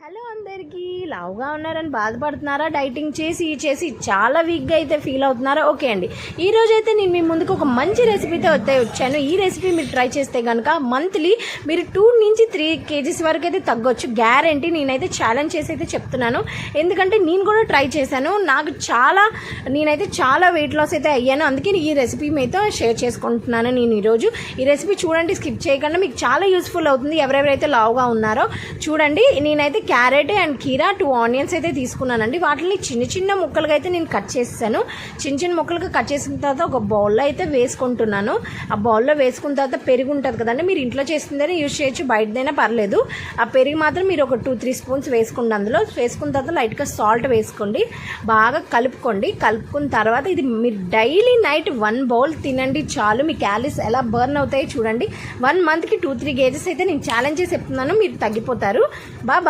Hello అందరికీ, లావుగా ఉన్నారని బాధపడుతున్నారా? డైటింగ్ చేసి చాలా వీక్గా అయితే ఫీల్ అవుతున్నారా? ఓకే అండి, ఈరోజు అయితే నేను మీ ముందుకు ఒక మంచి రెసిపీతో వచ్చాను. ఈ రెసిపీ మీరు ట్రై చేస్తే కనుక మంత్లీ మీరు 2 నుంచి 3 kgs వరకు అయితే తగ్గొచ్చు, గ్యారంటీ. నేనైతే ఛాలెంజ్ చేసి అయితే చెప్తున్నాను, ఎందుకంటే నేను కూడా ట్రై చేశాను. నేనైతే చాలా వెయిట్ లాస్ అయితే అయ్యాను. అందుకే ఈ రెసిపీ మీతో షేర్ చేసుకుంటున్నాను. నేను ఈరోజు ఈ రెసిపీ చూడండి, స్కిప్ చేయకుండా, మీకు చాలా యూస్ఫుల్ అవుతుంది. ఎవరెవరైతే లావుగా ఉన్నారో చూడండి. నేనైతే క్యారెట్ అండ్ కీరా 2 ఆనియన్స్ అయితే తీసుకున్నానండి. వాటిని చిన్న చిన్న ముక్కలుగా అయితే నేను కట్ చేసాను. చిన్న ముక్కలుగా కట్ చేసిన తర్వాత ఒక బౌల్లో అయితే వేసుకుంటున్నాను. ఆ బౌల్లో వేసుకున్న తర్వాత పెరుగు ఉంటుంది కదండి, మీరు ఇంట్లో చేసిందనే యూజ్ చేయొచ్చు, బయటదైనా పర్లేదు. ఆ పెరుగు మాత్రం మీరు ఒక 2-3 స్పూన్స్ వేసుకోండి. అందులో వేసుకున్న తర్వాత లైట్గా సాల్ట్ వేసుకోండి, బాగా కలుపుకోండి. కలుపుకున్న తర్వాత ఇది మీరు డైలీ నైట్ 1 బౌల్ తినండి చాలు. మీ క్యాలరీస్ ఎలా బర్న్ అవుతాయో చూడండి. 1 మంత్కి 2-3 kgs అయితే నేను ఛాలెంజ్ చేసి చెప్తున్నాను, మీరు తగ్గిపోతారు. బాయ్.